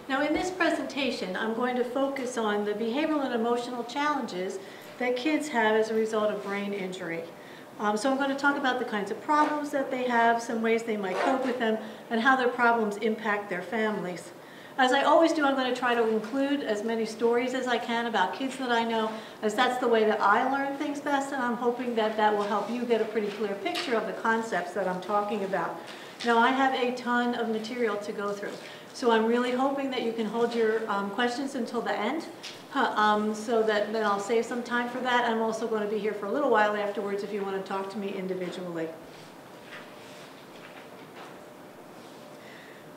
Now in this presentation, I'm going to focus on the behavioral and emotional challenges that kids have as a result of brain injury. So I'm going to talk about the kinds of problems that they have, some ways they might cope with them, and how their problems impact their families. As I always do, I'm going to try to include as many stories as I can about kids that I know, as that's the way that I learn things best, and I'm hoping that that will help you get a pretty clear picture of the concepts that I'm talking about. Now, I have a ton of material to go through, so I'm really hoping that you can hold your questions until the end, so that then I'll save some time for that. I'm also going to be here for a little while afterwards if you want to talk to me individually.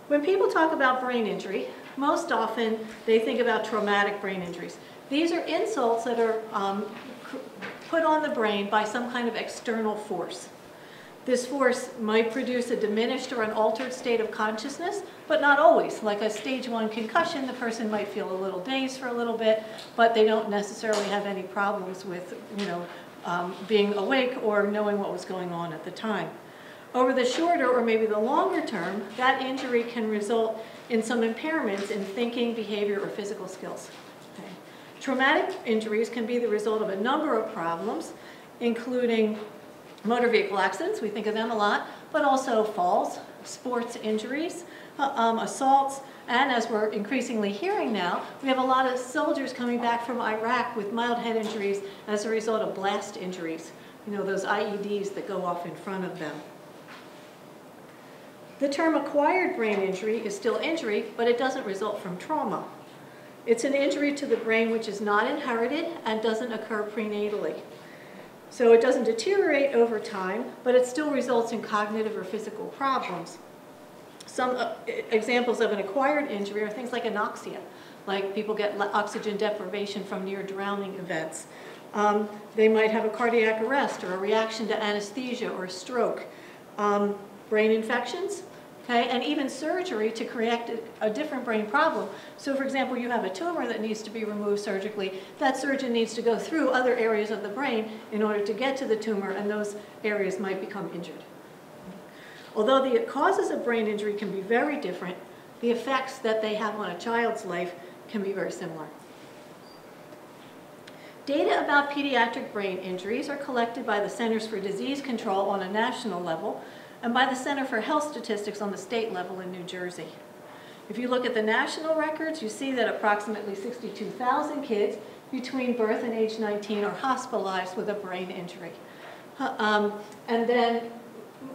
When people talk about brain injury, most often they think about traumatic brain injuries. These are insults that are put on the brain by some kind of external force. This force might produce a diminished or an altered state of consciousness, but not always. Like a stage 1 concussion, the person might feel a little dazed for a little bit, but they don't necessarily have any problems with, being awake or knowing what was going on at the time. Over the shorter or maybe the longer term, that injury can result in some impairments in thinking, behavior, or physical skills. Okay. Traumatic injuries can be the result of a number of problems, including motor vehicle accidents, we think of them a lot, but also falls, sports injuries, assaults, and as we're increasingly hearing now, we have a lot of soldiers coming back from Iraq with mild head injuries as a result of blast injuries, those IEDs that go off in front of them. The term acquired brain injury is still injury, but it doesn't result from trauma. It's an injury to the brain which is not inherited and doesn't occur prenatally. So it doesn't deteriorate over time, but it still results in cognitive or physical problems. Some examples of an acquired injury are things like anoxia, like people get oxygen deprivation from near drowning events. They might have a cardiac arrest or a reaction to anesthesia or a stroke. Brain infections, okay, and even surgery to correct a different brain problem. So for example, you have a tumor that needs to be removed surgically. That surgeon needs to go through other areas of the brain in order to get to the tumor, and those areas might become injured. Although the causes of brain injury can be very different, the effects that they have on a child's life can be very similar. Data about pediatric brain injuries are collected by the Centers for Disease Control on a national level, and by the Center for Health Statistics on the state level in New Jersey. If you look at the national records, you see that approximately 62,000 kids between birth and age 19 are hospitalized with a brain injury. And then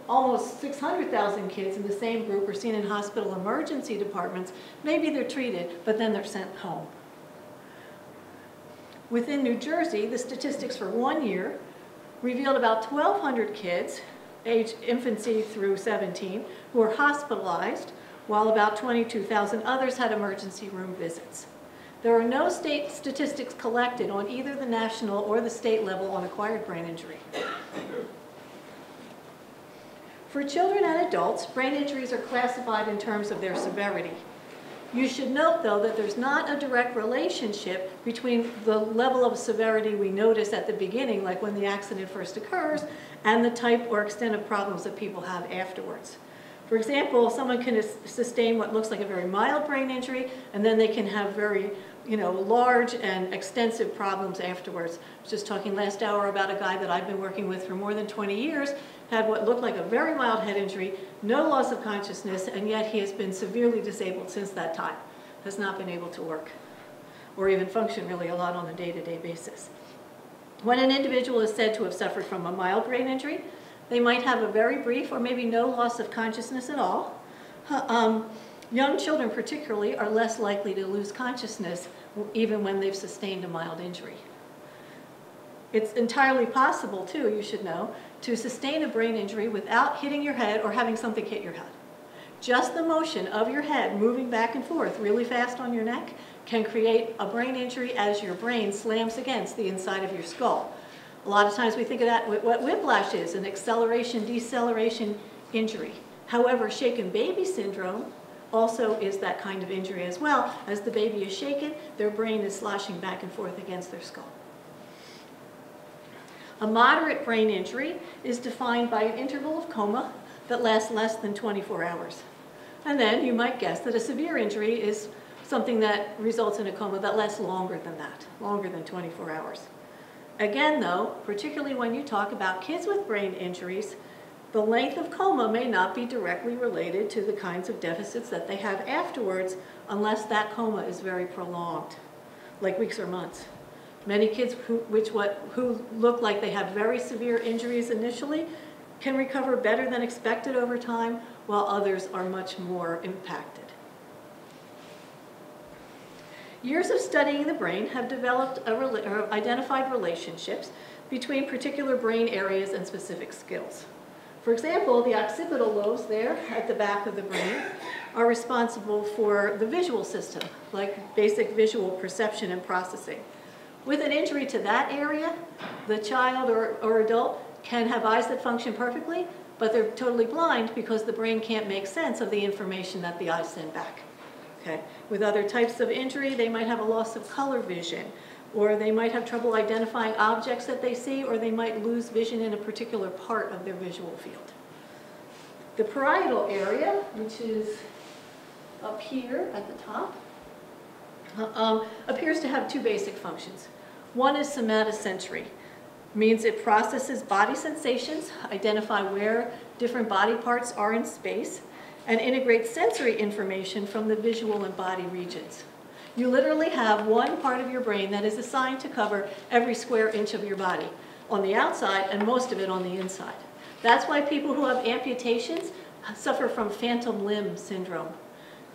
almost 600,000 kids in the same group are seen in hospital emergency departments. Maybe they're treated, but then they're sent home. Within New Jersey, the statistics for 1 year revealed about 1,200 kids age infancy through 17, who were hospitalized, while about 22,000 others had emergency room visits. There are no state statistics collected on either the national or the state level on acquired brain injury. For children and adults, brain injuries are classified in terms of their severity. You should note, though, that there's not a direct relationship between the level of severity we notice at the beginning, like when the accident first occurs, and the type or extent of problems that people have afterwards. For example, someone can sustain what looks like a very mild brain injury, and then they can have very large and extensive problems afterwards. I was just talking last hour about a guy that I've been working with for more than 20 years, had what looked like a very mild head injury, no loss of consciousness, and yet he has been severely disabled since that time, has not been able to work or even function really a lot on a day-to-day basis. When an individual is said to have suffered from a mild brain injury, they might have a very brief or maybe no loss of consciousness at all. Young children particularly are less likely to lose consciousness even when they've sustained a mild injury. It's entirely possible, too, you should know, to sustain a brain injury without hitting your head or having something hit your head. Just the motion of your head moving back and forth really fast on your neck can create a brain injury as your brain slams against the inside of your skull. A lot of times we think of that what whiplash is, an acceleration-deceleration injury. However, shaken baby syndrome also is that kind of injury as well. As the baby is shaken, their brain is sloshing back and forth against their skull. A moderate brain injury is defined by an interval of coma that lasts less than 24 hours. And then you might guess that a severe injury is something that results in a coma that lasts longer than that, longer than 24 hours. Again, though, particularly when you talk about kids with brain injuries, the length of coma may not be directly related to the kinds of deficits that they have afterwards unless that coma is very prolonged, like weeks or months. Many kids who look like they have very severe injuries initially can recover better than expected over time, while others are much more impacted. Years of studying the brain have developed or identified relationships between particular brain areas and specific skills. For example, the occipital lobes there at the back of the brain are responsible for the visual system, like basic visual perception and processing. With an injury to that area, the child or adult can have eyes that function perfectly, but they're totally blind because the brain can't make sense of the information that the eyes send back. Okay. With other types of injury, they might have a loss of color vision, or they might have trouble identifying objects that they see, or they might lose vision in a particular part of their visual field. The parietal area, which is up here at the top, appears to have two basic functions. One is somatosensory, means it processes body sensations, identify where different body parts are in space, and integrates sensory information from the visual and body regions. You literally have one part of your brain that is assigned to cover every square inch of your body on the outside and most of it on the inside. That's why people who have amputations suffer from phantom limb syndrome.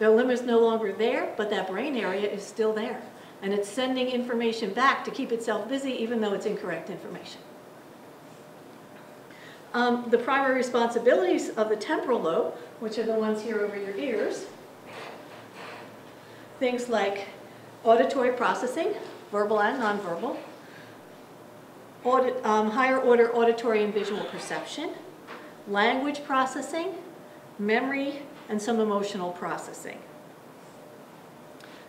Their limb is no longer there, but that brain area is still there. And it's sending information back to keep itself busy even though it's incorrect information. The primary responsibilities of the temporal lobe, which are the ones here over your ears, things like auditory processing, verbal and nonverbal, higher order auditory and visual perception, language processing, memory, and some emotional processing.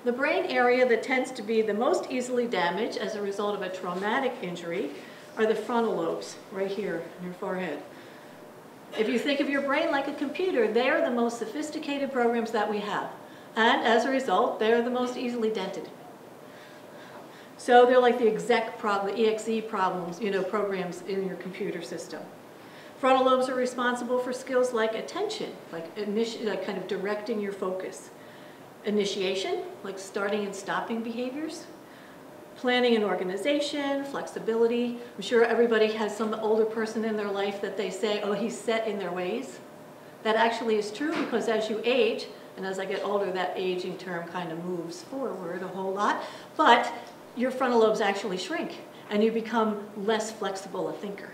The brain area that tends to be the most easily damaged as a result of a traumatic injury are the frontal lobes, right here in your forehead. If you think of your brain like a computer, they are the most sophisticated programs that we have. And as a result, they are the most easily dented. So they're like the EXE problems, programs in your computer system. Frontal lobes are responsible for skills like attention, like kind of directing your focus. Initiation, like starting and stopping behaviors. Planning and organization, flexibility. I'm sure everybody has some older person in their life that they say, oh, he's set in their ways. That actually is true because as you age, and as I get older, that aging term kind of moves forward a whole lot, but your frontal lobes actually shrink and you become less flexible a thinker.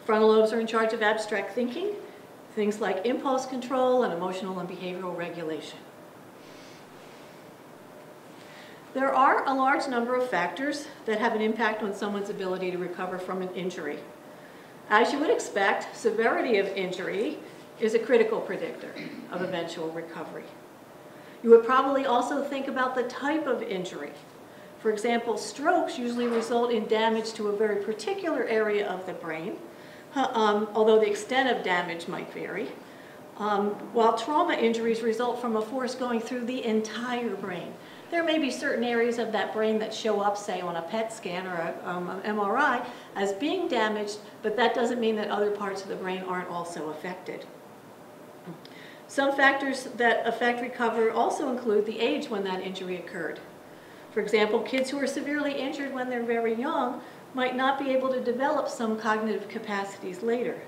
Frontal lobes are in charge of abstract thinking, things like impulse control and emotional and behavioral regulation. There are a large number of factors that have an impact on someone's ability to recover from an injury. As you would expect, severity of injury is a critical predictor of eventual recovery. You would probably also think about the type of injury. For example, strokes usually result in damage to a very particular area of the brain, although the extent of damage might vary, while trauma injuries result from a force going through the entire brain. There may be certain areas of that brain that show up, say, on a PET scan or an MRI as being damaged, but that doesn't mean that other parts of the brain aren't also affected. Some factors that affect recovery also include the age when that injury occurred. For example, kids who are severely injured when they're very young might not be able to develop some cognitive capacities later.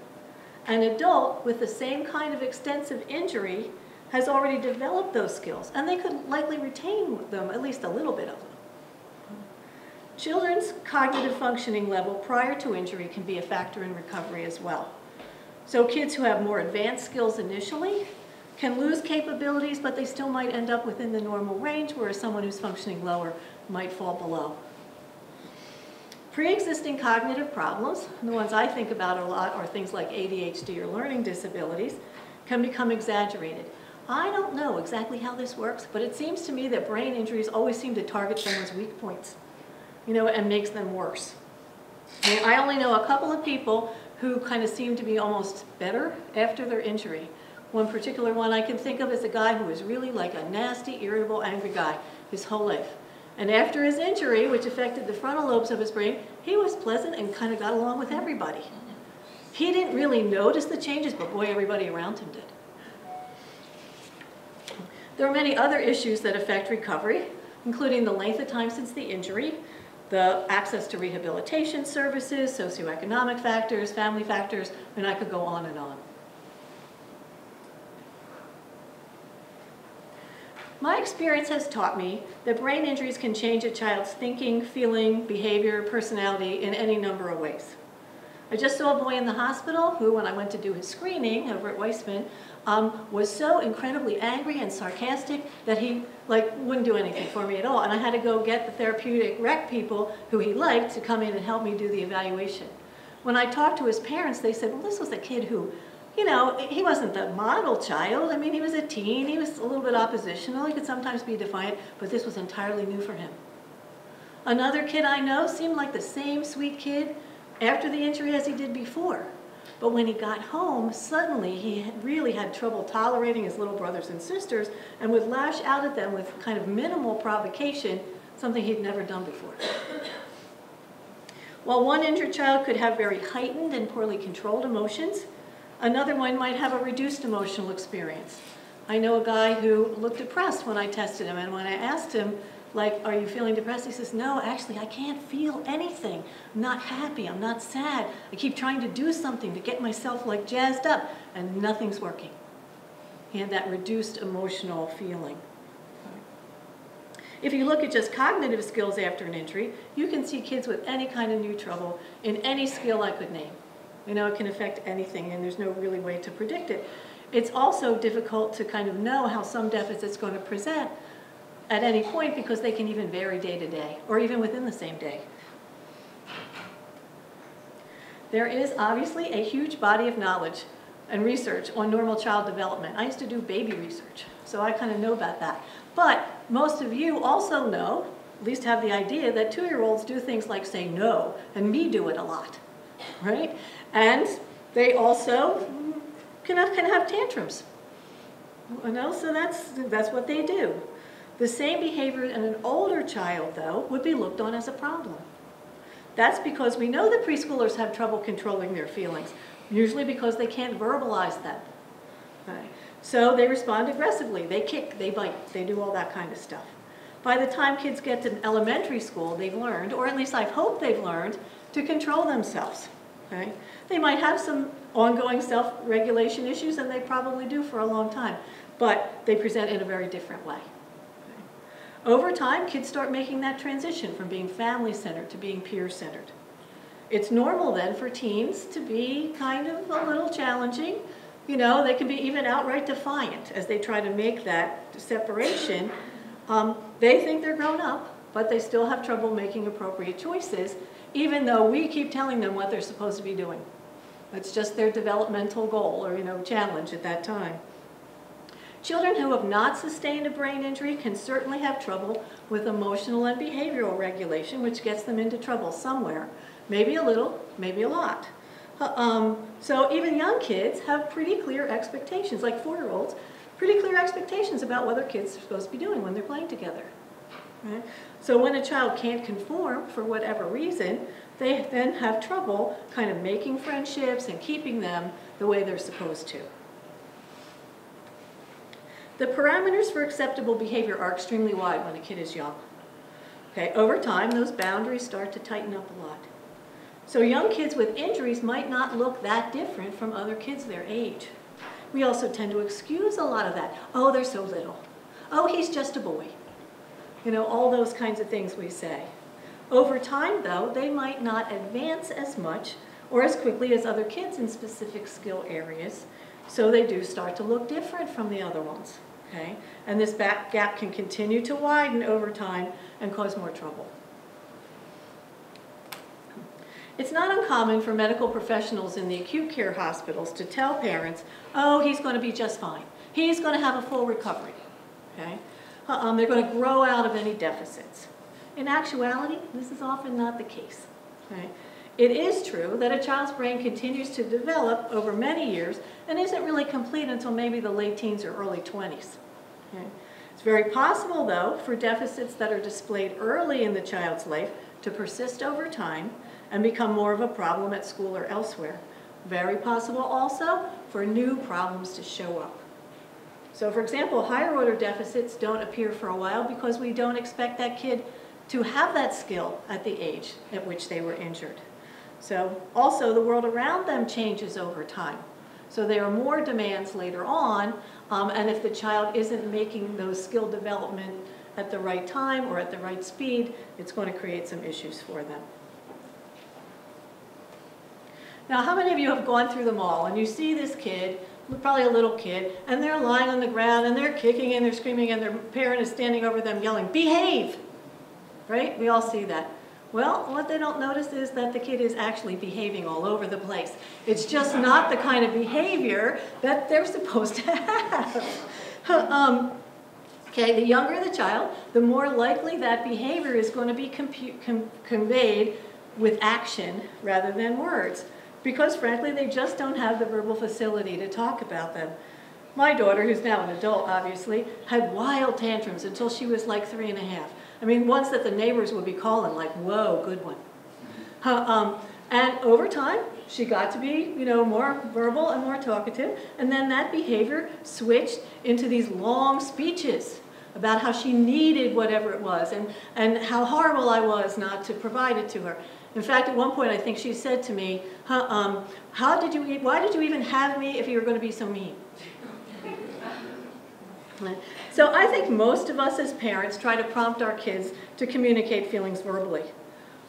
An adult with the same kind of extensive injury has already developed those skills, and they could likely retain them, at least a little bit of them. Children's cognitive functioning level prior to injury can be a factor in recovery as well. So kids who have more advanced skills initially can lose capabilities, but they still might end up within the normal range, whereas someone who's functioning lower might fall below. Pre-existing cognitive problems, the ones I think about a lot are things like ADHD or learning disabilities, can become exaggerated. I don't know exactly how this works, but it seems to me that brain injuries always seem to target someone's weak points, and makes them worse. And I only know a couple of people who kind of seem to be almost better after their injury. One particular one I can think of is a guy who was really like a nasty, irritable, angry guy his whole life. And after his injury, which affected the frontal lobes of his brain, he was pleasant and kind of got along with everybody. He didn't really notice the changes, but boy, everybody around him did. There are many other issues that affect recovery, including the length of time since the injury, the access to rehabilitation services, socioeconomic factors, family factors, and I could go on and on. My experience has taught me that brain injuries can change a child's thinking, feeling, behavior, personality in any number of ways. I just saw a boy in the hospital who, when I went to do his screening over at Weissman, was so incredibly angry and sarcastic that he wouldn't do anything for me at all. And I had to go get the therapeutic rec people who he liked to come in and help me do the evaluation. When I talked to his parents, they said, well, this was a kid who, you know, he wasn't the model child. I mean, he was a teen. He was a little bit oppositional. He could sometimes be defiant, but this was entirely new for him. Another kid I know seemed like the same sweet kid after the injury as he did before. But when he got home, suddenly he really had trouble tolerating his little brothers and sisters and would lash out at them with kind of minimal provocation, something he'd never done before. While one injured child could have very heightened and poorly controlled emotions, another one might have a reduced emotional experience. I know a guy who looked depressed when I tested him, and when I asked him, like, are you feeling depressed? He says, no, actually, I can't feel anything. I'm not happy, I'm not sad. I keep trying to do something to get myself like jazzed up, and nothing's working. He had that reduced emotional feeling. If you look at just cognitive skills after an injury, you can see kids with any kind of new trouble in any skill I could name. You know, it can affect anything, and there's no really way to predict it. It's also difficult to kind of know how some deficit's going to present at any point because they can even vary day to day, or even within the same day. There is obviously a huge body of knowledge and research on normal child development. I used to do baby research, so I kind of know about that. But most of you also know, at least have the idea, that 2-year-olds do things like say no, and me do it a lot, right? And they also can have tantrums. You know, so that's what they do. The same behavior in an older child, though, would be looked on as a problem. That's because we know that preschoolers have trouble controlling their feelings, usually because they can't verbalize them. Okay? So they respond aggressively. They kick, they bite, they do all that kind of stuff. By the time kids get to elementary school, they've learned, or at least I hope they've learned, to control themselves. Okay? They might have some ongoing self-regulation issues, and they probably do for a long time, but they present in a very different way. Over time, kids start making that transition from being family-centered to being peer-centered. It's normal then for teens to be kind of a little challenging. You know, they can be even outright defiant as they try to make that separation. They think they're grown up, but they still have trouble making appropriate choices, even though we keep telling them what they're supposed to be doing. It's just their developmental goal or, you know, challenge at that time. Children who have not sustained a brain injury can certainly have trouble with emotional and behavioral regulation, which gets them into trouble somewhere. Maybe a little, maybe a lot. So even young kids have pretty clear expectations, like 4-year-olds, pretty clear expectations about what their kids are supposed to be doing when they're playing together. Right? So when a child can't conform for whatever reason, they then have trouble kind of making friendships and keeping them the way they're supposed to. The parameters for acceptable behavior are extremely wide when a kid is young. Okay, over time, those boundaries start to tighten up a lot. So young kids with injuries might not look that different from other kids their age. We also tend to excuse a lot of that. Oh, they're so little. Oh, he's just a boy. You know, all those kinds of things we say. Over time, though, they might not advance as much or as quickly as other kids in specific skill areas, so they do start to look different from the other ones. Okay? And this gap can continue to widen over time and cause more trouble. It's not uncommon for medical professionals in the acute care hospitals to tell parents, oh, he's going to be just fine. He's going to have a full recovery. Okay? They're going to grow out of any deficits. In actuality, this is often not the case. Okay? It is true that a child's brain continues to develop over many years and isn't really complete until maybe the late teens or early 20s. Okay? It's very possible, though, for deficits that are displayed early in the child's life to persist over time and become more of a problem at school or elsewhere. Very possible also for new problems to show up. So for example, higher order deficits don't appear for a while because we don't expect that kid to have that skill at the age at which they were injured. So also the world around them changes over time. So there are more demands later on, and if the child isn't making those skill development at the right time or at the right speed, it's going to create some issues for them. Now, how many of you have gone through the mall and you see this kid, probably a little kid, and they're lying on the ground and they're kicking and they're screaming and their parent is standing over them yelling, "Behave!" Right? We all see that. Well, what they don't notice is that the kid is actually behaving all over the place. It's just not the kind of behavior that they're supposed to have. Okay, the younger the child, the more likely that behavior is going to be conveyed with action rather than words. Because frankly, they just don't have the verbal facility to talk about them. My daughter, who's now an adult, obviously, had wild tantrums until she was like 3½. I mean, ones that the neighbors would be calling like, "Whoa, good one." And over time, she got to be, more verbal and more talkative. And then that behavior switched into these long speeches about how she needed whatever it was and how horrible I was not to provide it to her. In fact, at one point, I think she said to me, why did you even have me if you were going to be so mean? So I think most of us as parents try to prompt our kids to communicate feelings verbally.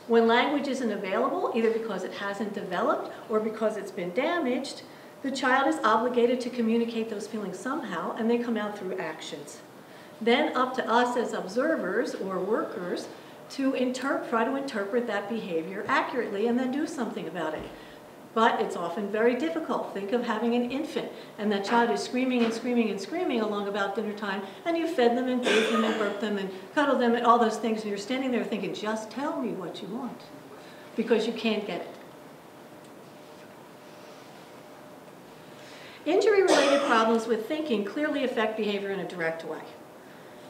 When language isn't available, either because it hasn't developed or because it's been damaged, the child is obligated to communicate those feelings somehow, and they come out through actions. Then up to us as observers or workers to try to interpret that behavior accurately and then do something about it. But it's often very difficult. Think of having an infant, and that child is screaming and screaming and screaming along about dinner time, and you fed them and bathed them and burped them and cuddled them and all those things, and you're standing there thinking, just tell me what you want, because you can't get it. Injury-related problems with thinking clearly affect behavior in a direct way.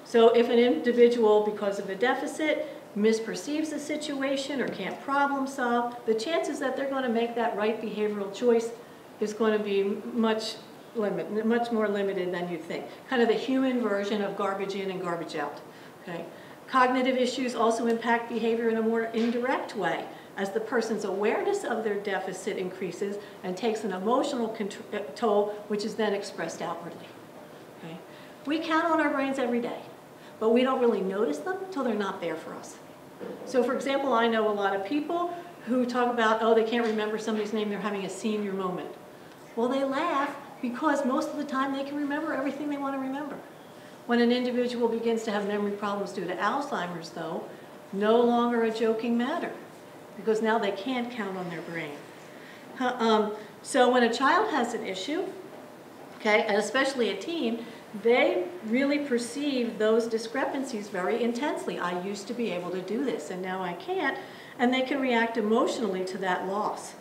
So if an individual, because of a deficit, misperceives a situation or can't problem solve, the chances that they're going to make that right behavioral choice is going to be much more limited than you think. Kind of the human version of garbage in and garbage out. Okay? Cognitive issues also impact behavior in a more indirect way, as the person's awareness of their deficit increases and takes an emotional toll, which is then expressed outwardly. Okay? We count on our brains every day, but we don't really notice them until they're not there for us. So for example, I know a lot of people who talk about, oh, they can't remember somebody's name, they're having a senior moment. Well, they laugh because most of the time they can remember everything they want to remember. When an individual begins to have memory problems due to Alzheimer's, though, no longer a joking matter, because now they can't count on their brain. So when a child has an issue, okay, and especially a teen, they really perceive those discrepancies very intensely. I used to be able to do this, and now I can't, and they can react emotionally to that loss.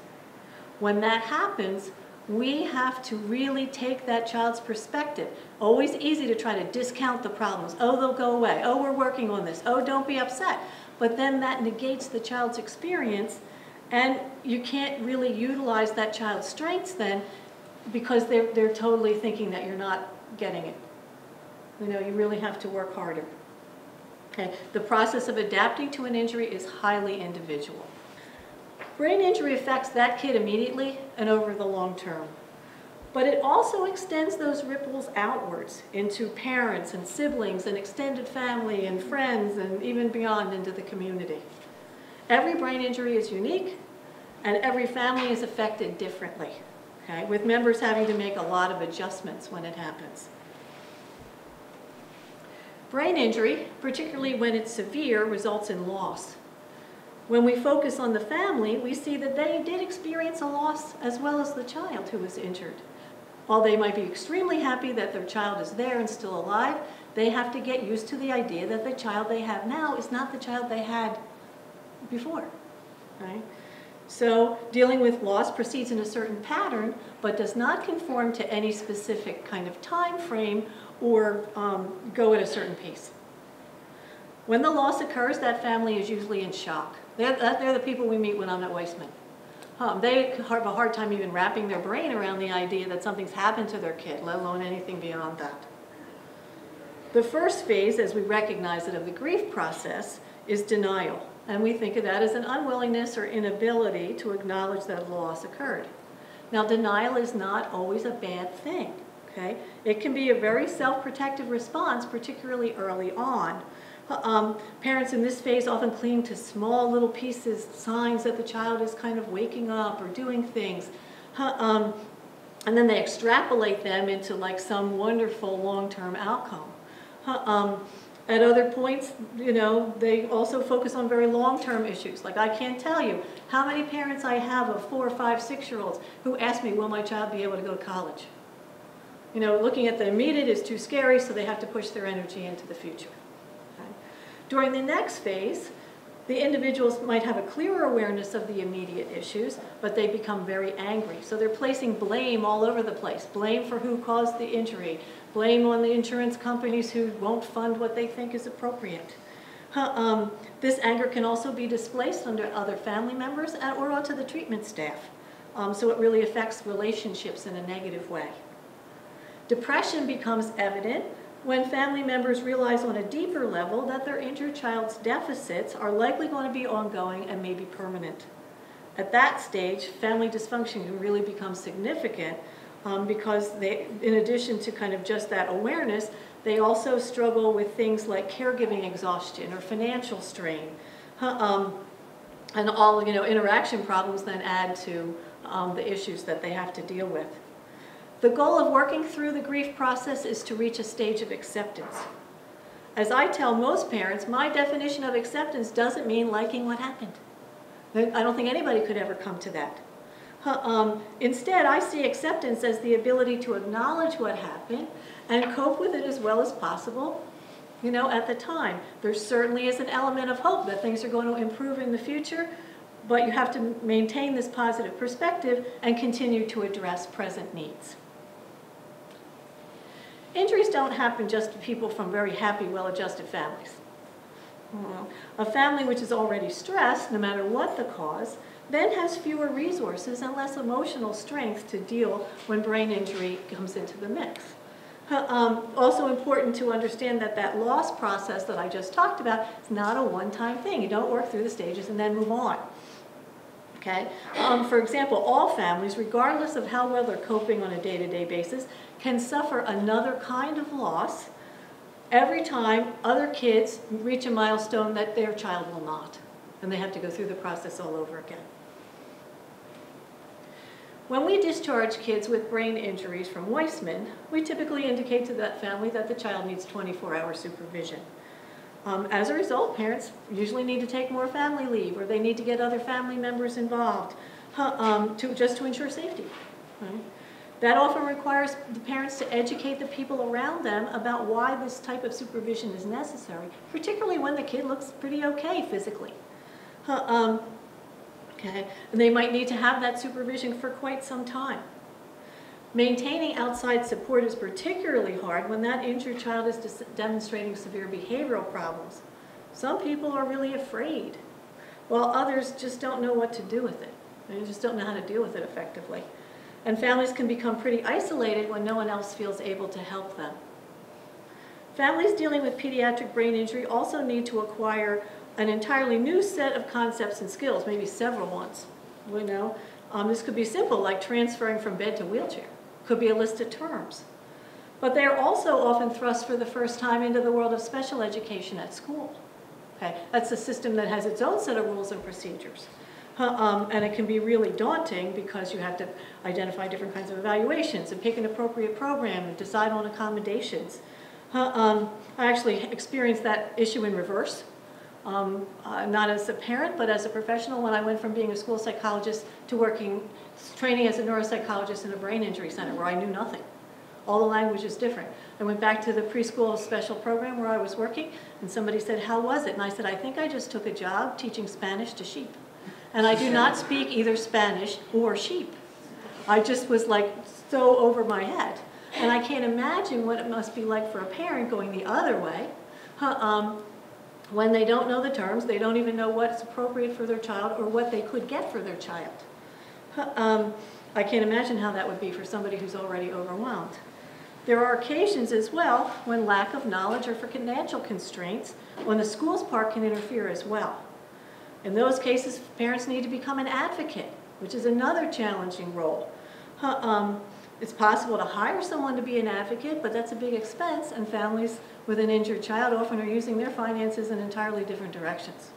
When that happens, we have to really take that child's perspective. Always easy to try to discount the problems. Oh, they'll go away. Oh, we're working on this. Oh, don't be upset. But then that negates the child's experience, and you can't really utilize that child's strengths then, because they're totally thinking that you're not getting it. You really have to work harder. Okay. The process of adapting to an injury is highly individual. Brain injury affects that kid immediately and over the long term. But it also extends those ripples outwards into parents and siblings and extended family and friends and even beyond into the community. Every brain injury is unique, and every family is affected differently. Okay, with members having to make a lot of adjustments when it happens. Brain injury, particularly when it's severe, results in loss. When we focus on the family, we see that they did experience a loss as well as the child who was injured. While they might be extremely happy that their child is there and still alive, they have to get used to the idea that the child they have now is not the child they had before. Right? So dealing with loss proceeds in a certain pattern, but does not conform to any specific kind of time frame or go at a certain pace. When the loss occurs, that family is usually in shock. They're the people we meet when I'm at Weissman. They have a hard time even wrapping their brain around the idea that something's happened to their kid, let alone anything beyond that. The first phase, as we recognize it, of the grief process is denial. And we think of that as an unwillingness or inability to acknowledge that loss occurred. Now, denial is not always a bad thing, okay? It can be a very self-protective response, particularly early on. Parents in this phase often cling to small little pieces, signs that the child is kind of waking up or doing things. And then they extrapolate them into like some wonderful long-term outcome. At other points, you know, they also focus on very long-term issues. Like I can't tell you how many parents I have of 4, 5, 6-year-olds who ask me, will my child be able to go to college? You know, looking at the immediate is too scary, so they have to push their energy into the future. Okay? During the next phase, the individuals might have a clearer awareness of the immediate issues, but they become very angry. So they're placing blame all over the place. Blame for who caused the injury. Blame on the insurance companies who won't fund what they think is appropriate. This anger can also be displaced onto other family members or onto the treatment staff. So it really affects relationships in a negative way. Depression becomes evident when family members realize on a deeper level that their injured child's deficits are likely going to be ongoing and maybe permanent. At that stage, family dysfunction can really become significant because they, in addition to kind of just that awareness, they also struggle with things like caregiving exhaustion or financial strain. And all, you know, interaction problems then add to the issues that they have to deal with. The goal of working through the grief process is to reach a stage of acceptance. As I tell most parents, my definition of acceptance doesn't mean liking what happened. I don't think anybody could ever come to that. Instead, I see acceptance as the ability to acknowledge what happened and cope with it as well as possible, you know, at the time. There certainly is an element of hope that things are going to improve in the future, but you have to maintain this positive perspective and continue to address present needs. Injuries don't happen just to people from very happy, well-adjusted families. A family which is already stressed, no matter what the cause, then has fewer resources and less emotional strength to deal when brain injury comes into the mix. Also important to understand that that loss process that I just talked about is not a one-time thing. You don't work through the stages and then move on. Okay? For example, all families, regardless of how well they're coping on a day-to-day basis, can suffer another kind of loss every time other kids reach a milestone that their child will not. And they have to go through the process all over again. When we discharge kids with brain injuries from Weissman, we typically indicate to that family that the child needs 24-hour supervision. As a result, parents usually need to take more family leave, or they need to get other family members involved just to ensure safety. Right? That often requires the parents to educate the people around them about why this type of supervision is necessary, particularly when the kid looks pretty okay physically. Okay? And they might need to have that supervision for quite some time. Maintaining outside support is particularly hard when that injured child is demonstrating severe behavioral problems. Some people are really afraid, while others just don't know what to do with it. They just don't know how to deal with it effectively. And families can become pretty isolated when no one else feels able to help them. Families dealing with pediatric brain injury also need to acquire an entirely new set of concepts and skills, maybe several ones. You know, this could be simple, like transferring from bed to wheelchair. Could be a list of terms. But they are also often thrust for the first time into the world of special education at school. Okay? That's a system that has its own set of rules and procedures. And it can be really daunting because you have to identify different kinds of evaluations and pick an appropriate program and decide on accommodations. I actually experienced that issue in reverse. Not as a parent, but as a professional, when I went from being a school psychologist to training as a neuropsychologist in a brain injury center where I knew nothing. All the language is different. I went back to the preschool special program where I was working, and somebody said, "How was it?" And I said, "I think I just took a job teaching Spanish to sheep." And I do not speak either Spanish or sheep. I just was like so over my head. And I can't imagine what it must be like for a parent going the other way. When they don't know the terms, they don't even know what's appropriate for their child or what they could get for their child. I can't imagine how that would be for somebody who's already overwhelmed. There are occasions as well when lack of knowledge or for financial constraints on the school's part can interfere as well. In those cases, parents need to become an advocate, which is another challenging role. It's possible to hire someone to be an advocate, but that's a big expense, and families with an injured child often are using their finances in entirely different directions.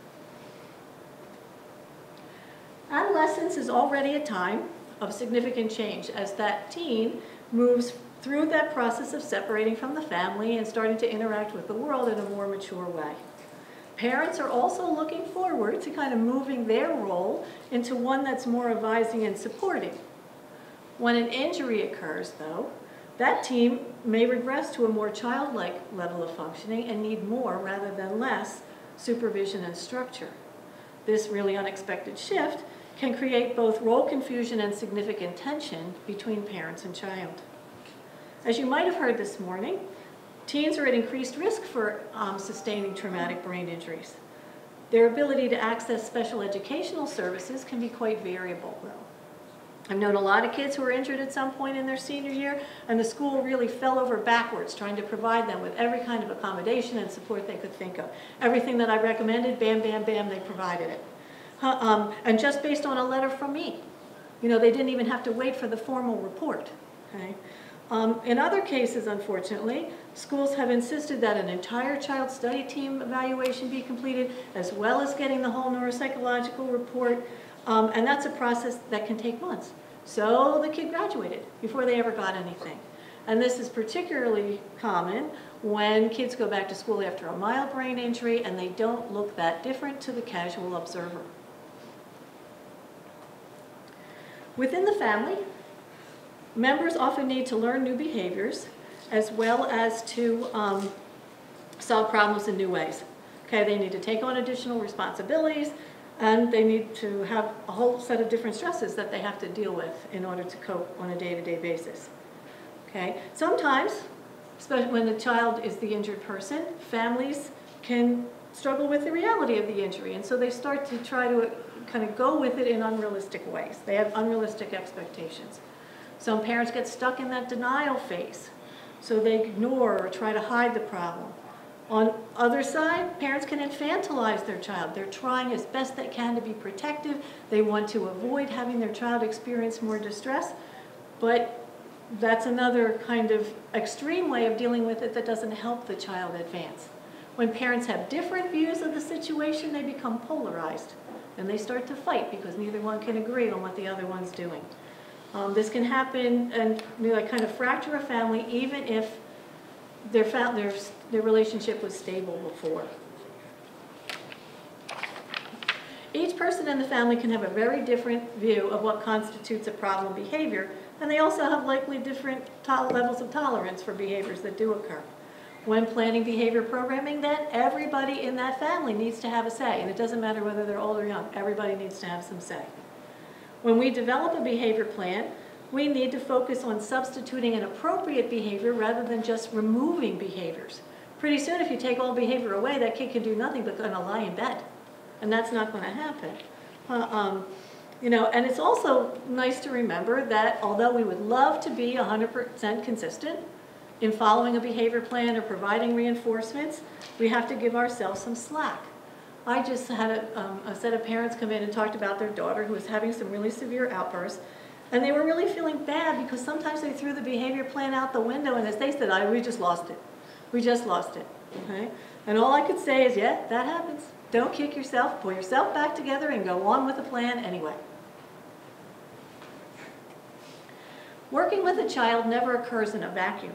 Adolescence is already a time of significant change as that teen moves through that process of separating from the family and starting to interact with the world in a more mature way. Parents are also looking forward to kind of moving their role into one that's more advising and supporting. When an injury occurs, though, that teen may regress to a more childlike level of functioning and need more rather than less supervision and structure. This really unexpected shift can create both role confusion and significant tension between parents and child. As you might have heard this morning, teens are at increased risk for sustaining traumatic brain injuries. Their ability to access special educational services can be quite variable, though. I've known a lot of kids who were injured at some point in their senior year, and the school really fell over backwards trying to provide them with every kind of accommodation and support they could think of. Everything that I recommended, bam, bam, bam, they provided it. And just based on a letter from me. You know, they didn't even have to wait for the formal report. Okay? In other cases, unfortunately, schools have insisted that an entire child study team evaluation be completed, as well as getting the whole neuropsychological report. And that's a process that can take months. So the kid graduated before they ever got anything. And this is particularly common when kids go back to school after a mild brain injury and they don't look that different to the casual observer. Within the family, members often need to learn new behaviors as well as to solve problems in new ways. Okay, they need to take on additional responsibilities, and they need to have a whole set of different stresses that they have to deal with in order to cope on a day-to-day basis. Okay? Sometimes, especially when the child is the injured person, families can struggle with the reality of the injury, and so they start to try to kind of go with it in unrealistic ways. They have unrealistic expectations. Some parents get stuck in that denial phase, so they ignore or try to hide the problem. On other side, parents can infantilize their child. They're trying as best they can to be protective. They want to avoid having their child experience more distress, but that's another kind of extreme way of dealing with it that doesn't help the child advance. When parents have different views of the situation, they become polarized, and they start to fight because neither one can agree on what the other one's doing. This can happen and kind of fracture a family even if their relationship was stable before. Each person in the family can have a very different view of what constitutes a problem behavior, and they also have likely different levels of tolerance for behaviors that do occur. When planning behavior programming, then everybody in that family needs to have a say, and it doesn't matter whether they're old or young, everybody needs to have some say. When we develop a behavior plan, we need to focus on substituting an appropriate behavior rather than just removing behaviors. Pretty soon, if you take all behavior away, that kid can do nothing but kind of lie in bed. And that's not going to happen. And it's also nice to remember that although we would love to be 100% consistent in following a behavior plan or providing reinforcements, we have to give ourselves some slack. I just had a set of parents come in and talked about their daughter who was having some really severe outbursts. And they were really feeling bad because sometimes they threw the behavior plan out the window, and as they said, we just lost it. We just lost it. Okay? And all I could say is, yeah, that happens. Don't kick yourself. Pull yourself back together and go on with the plan anyway. Working with a child never occurs in a vacuum.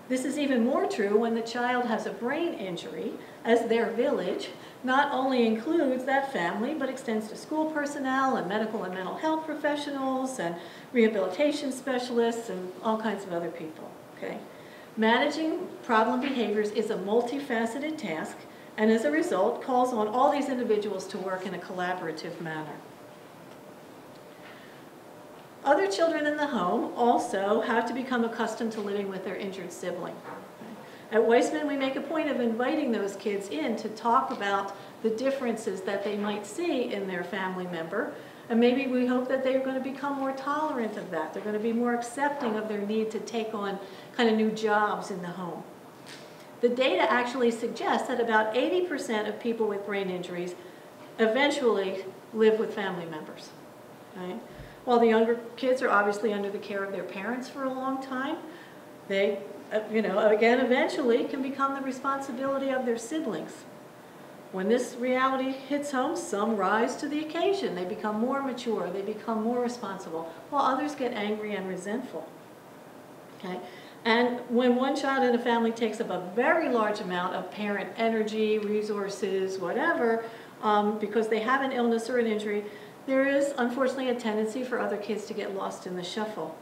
This is even more true when the child has a brain injury, as their village not only includes that family, but extends to school personnel and medical and mental health professionals and rehabilitation specialists and all kinds of other people. Okay? Managing problem behaviors is a multifaceted task, and as a result, calls on all these individuals to work in a collaborative manner. Other children in the home also have to become accustomed to living with their injured sibling. At Weissman, we make a point of inviting those kids in to talk about the differences that they might see in their family member, and maybe we hope that they're going to become more tolerant of that. They're going to be more accepting of their need to take on kind of new jobs in the home. The data actually suggests that about 80% of people with brain injuries eventually live with family members. Right? While the younger kids are obviously under the care of their parents for a long time, they, again, eventually can become the responsibility of their siblings. When this reality hits home, some rise to the occasion. They become more mature, they become more responsible, while others get angry and resentful. Okay? And when one child in a family takes up a very large amount of parent energy, resources, whatever, because they have an illness or an injury, there is unfortunately a tendency for other kids to get lost in the shuffle.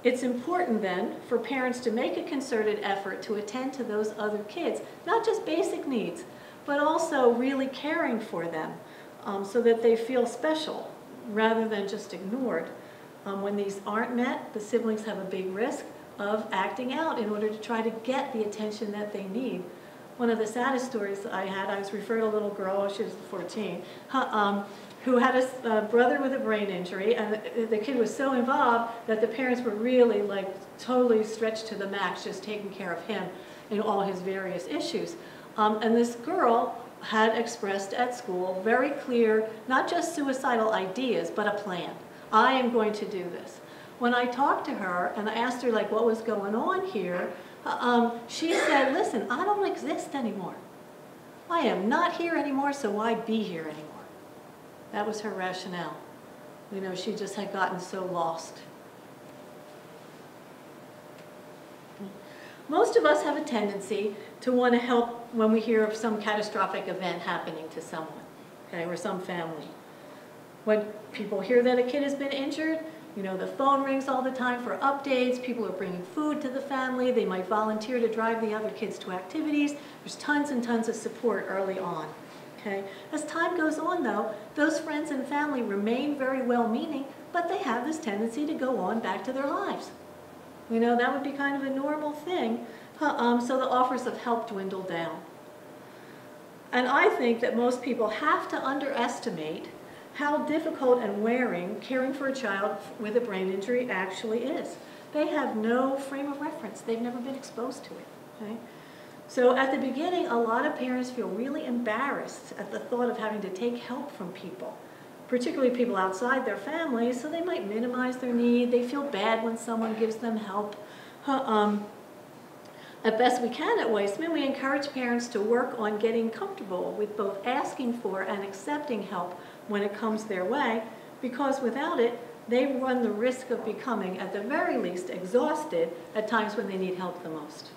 It's important then for parents to make a concerted effort to attend to those other kids, not just basic needs, but also really caring for them so that they feel special rather than just ignored. When these aren't met, the siblings have a big risk of acting out in order to try to get the attention that they need. One of the saddest stories I had, I was referred a little girl, she was 14, who had a brother with a brain injury, and the kid was so involved that the parents were really like totally stretched to the max, just taking care of him in all his various issues. And this girl had expressed at school very clear, not just suicidal ideas, but a plan. I am going to do this. When I talked to her and I asked her like what was going on here, she said, listen, I don't exist anymore. I am not here anymore, so why be here anymore? That was her rationale. She just had gotten so lost. Most of us have a tendency to want to help when we hear of some catastrophic event happening to someone, okay, or some family. When people hear that a kid has been injured, the phone rings all the time for updates. People are bringing food to the family. They might volunteer to drive the other kids to activities. There's tons and tons of support early on. Okay? As time goes on, though, those friends and family remain very well-meaning, but they have this tendency to go on back to their lives. That would be kind of a normal thing, so the offers of help dwindle down. And I think that most people have to underestimate how difficult and wearing caring for a child with a brain injury actually is. They have no frame of reference. They've never been exposed to it. Okay? So at the beginning, a lot of parents feel really embarrassed at the thought of having to take help from people, particularly people outside their family, so they might minimize their need. They feel bad when someone gives them help. At best we can at Weissman, we encourage parents to work on getting comfortable with both asking for and accepting help when it comes their way, because without it, they run the risk of becoming, at the very least, exhausted at times when they need help the most.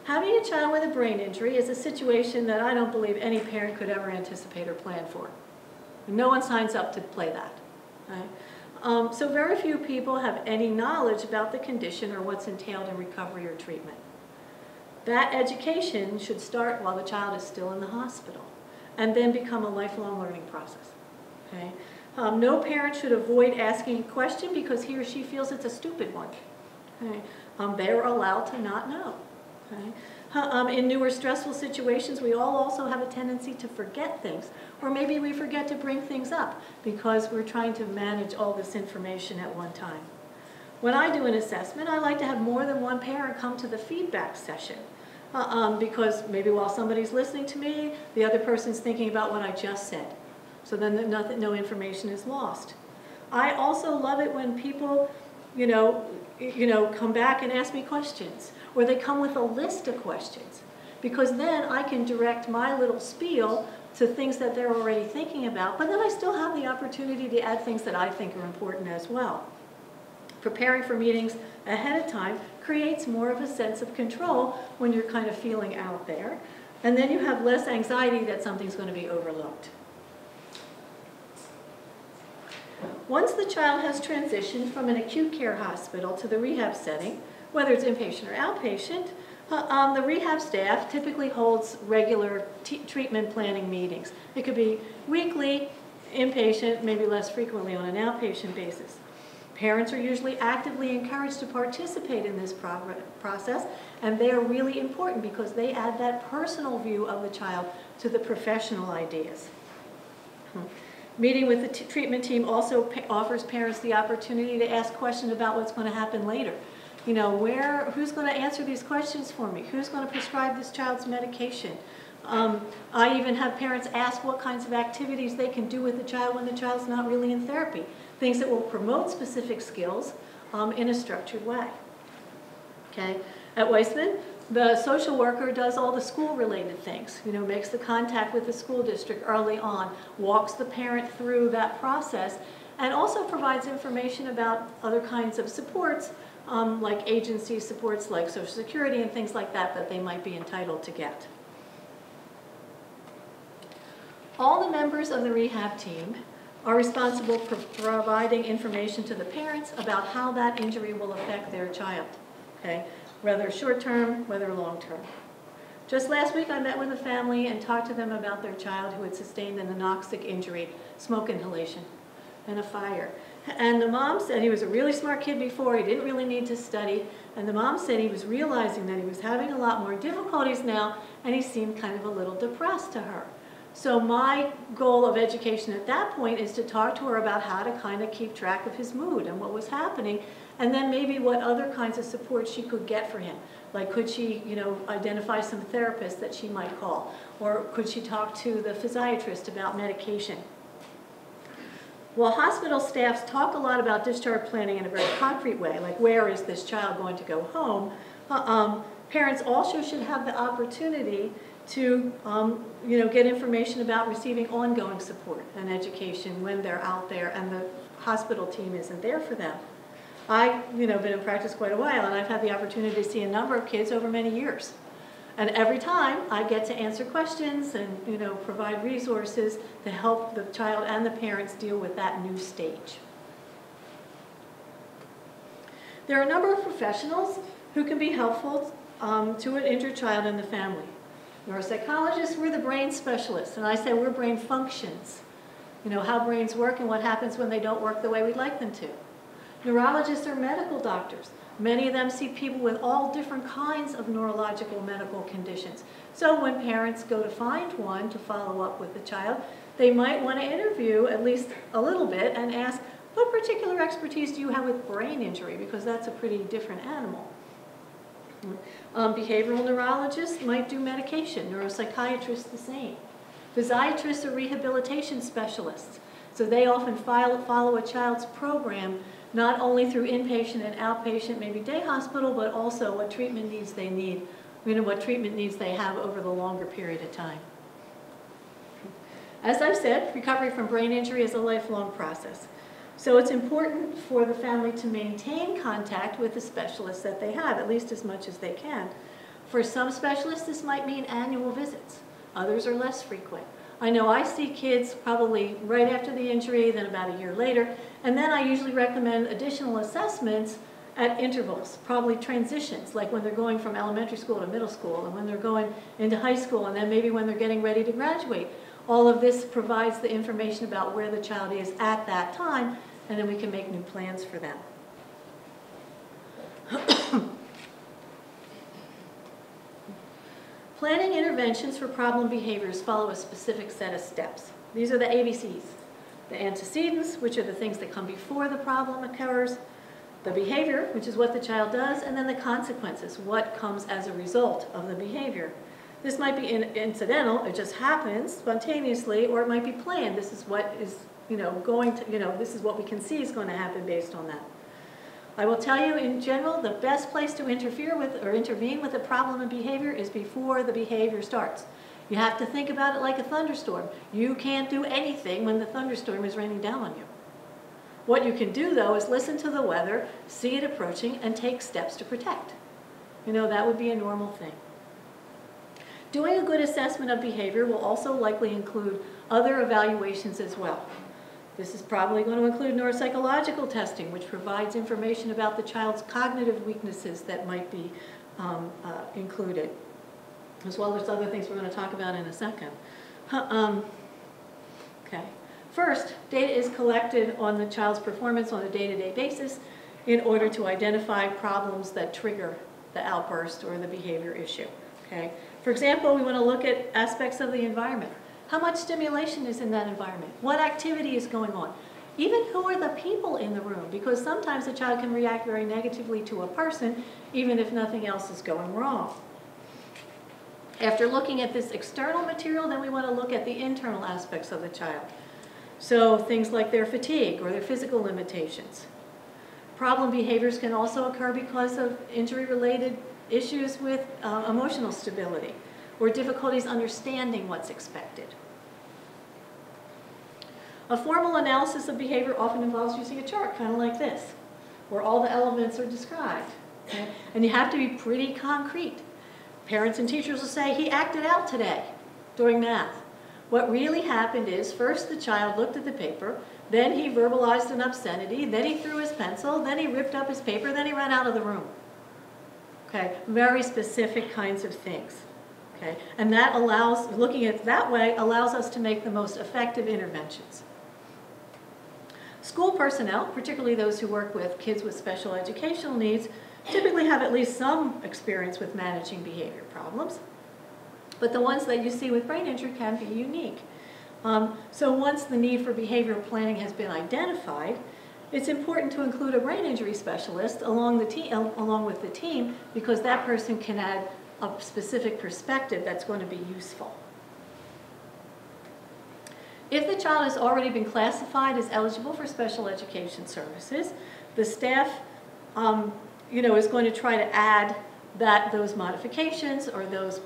Having a child with a brain injury is a situation that I don't believe any parent could ever anticipate or plan for. No one signs up to play that. Right? So very few people have any knowledge about the condition or what's entailed in recovery or treatment. That education should start while the child is still in the hospital and then become a lifelong learning process. Okay? No parent should avoid asking a question because he or she feels it's a stupid one. Okay? They're allowed to not know. Okay? In newer stressful situations, we all also have a tendency to forget things, or maybe we forget to bring things up because we're trying to manage all this information at one time. When I do an assessment, I like to have more than one parent come to the feedback session because maybe while somebody's listening to me, the other person's thinking about what I just said. So then no information is lost. I also love it when people, come back and ask me questions, or they come with a list of questions, because then I can direct my little spiel to things that they're already thinking about, but then I still have the opportunity to add things that I think are important as well. Preparing for meetings ahead of time creates more of a sense of control when you're kind of feeling out there, and then you have less anxiety that something's going to be overlooked. Once the child has transitioned from an acute care hospital to the rehab setting, whether it's inpatient or outpatient, the rehab staff typically holds regular treatment planning meetings. It could be weekly, inpatient, maybe less frequently on an outpatient basis. Parents are usually actively encouraged to participate in this process, and they are really important because they add that personal view of the child to the professional ideas. Meeting with the treatment team also offers parents the opportunity to ask questions about what's going to happen later. You know, who's going to answer these questions for me? Who's going to prescribe this child's medication? I even have parents ask what kinds of activities they can do with the child when the child's not really in therapy. Things that will promote specific skills in a structured way. Okay. At Weissman, the social worker does all the school-related things, you know, makes the contact with the school district early on, walks the parent through that process, and also provides information about other kinds of supports, like agency supports like Social Security and things like that that they might be entitled to get. All the members of the rehab team are responsible for providing information to the parents about how that injury will affect their child, okay? Whether short-term, whether long-term. Just last week I met with a family and talked to them about their child who had sustained an anoxic injury, smoke inhalation, and a fire. And the mom said he was a really smart kid before, he didn't really need to study, and the mom said he was realizing that he was having a lot more difficulties now, and he seemed kind of a little depressed to her. So my goal of education at that point is to talk to her about how to kind of keep track of his mood and what was happening, and then maybe what other kinds of support she could get for him. Like, could she, you know, identify some therapist that she might call, or could she talk to the physiatrist about medication? While hospital staffs talk a lot about discharge planning in a very concrete way, like where is this child going to go home, parents also should have the opportunity to you know, get information about receiving ongoing support and education when they're out there and the hospital team isn't there for them. I've been in practice quite a while, and I've had the opportunity to see a number of kids over many years. And every time I get to answer questions and provide resources to help the child and the parents deal with that new stage. There are a number of professionals who can be helpful to an injured child and the family. Neuropsychologists, we're the brain specialists, and I say we're brain functions. How brains work and what happens when they don't work the way we'd like them to. Neurologists are medical doctors. Many of them see people with all different kinds of neurological medical conditions. So when parents go to find one to follow up with the child, they might want to interview at least a little bit and ask, what particular expertise do you have with brain injury? Because that's a pretty different animal. Behavioral neurologists might do medication, neuropsychiatrists the same. Physiatrists are rehabilitation specialists, so they often follow a child's program not only through inpatient and outpatient, maybe day hospital, but also what treatment needs they need, what treatment needs they have over the longer period of time. As I've said, recovery from brain injury is a lifelong process. So it's important for the family to maintain contact with the specialists that they have, at least as much as they can. For some specialists, this might mean annual visits. Others are less frequent. I know I see kids probably right after the injury, then about a year later, and then I usually recommend additional assessments at intervals, probably transitions, like when they're going from elementary school to middle school, and when they're going into high school, and then maybe when they're getting ready to graduate. All of this provides the information about where the child is at that time, and then we can make new plans for them. Planning interventions for problem behaviors follow a specific set of steps. These are the ABCs. The antecedents, which are the things that come before the problem occurs, the behavior, which is what the child does, and then the consequences, what comes as a result of the behavior. This might be incidental, it just happens spontaneously, or it might be planned. This is what is, this is what we can see is going to happen based on that. I will tell you, in general, the best place to interfere with or intervene with a problem in behavior is before the behavior starts. You have to think about it like a thunderstorm. You can't do anything when the thunderstorm is raining down on you. What you can do, though, is listen to the weather, see it approaching, and take steps to protect. That would be a normal thing. Doing a good assessment of behavior will also likely include other evaluations as well. This is probably going to include neuropsychological testing, which provides information about the child's cognitive weaknesses that might be included, as well as other things we're going to talk about in a second. Okay. First, data is collected on the child's performance on a day-to-day basis in order to identify problems that trigger the outburst or the behavior issue. Okay. For example, we want to look at aspects of the environment. How much stimulation is in that environment? What activity is going on? Even who are the people in the room? Because sometimes a child can react very negatively to a person, even if nothing else is going wrong. After looking at this external material, then we want to look at the internal aspects of the child. So things like their fatigue or their physical limitations. Problem behaviors can also occur because of injury-related issues with emotional stability, or difficulties understanding what's expected. A formal analysis of behavior often involves using a chart, kind of like this, where all the elements are described. Okay? And you have to be pretty concrete. Parents and teachers will say, he acted out today during math. What really happened is, first the child looked at the paper, then he verbalized an obscenity, then he threw his pencil, then he ripped up his paper, then he ran out of the room. Okay? Very specific kinds of things. Okay? And that allows, looking at it that way, allows us to make the most effective interventions. School personnel, particularly those who work with kids with special educational needs, typically have at least some experience with managing behavior problems. But the ones that you see with brain injury can be unique. So once the need for behavioral planning has been identified, it's important to include a brain injury specialist along with the team, because that person can add a specific perspective that's going to be useful. If the child has already been classified as eligible for special education services, the staff is going to try to add those modifications or those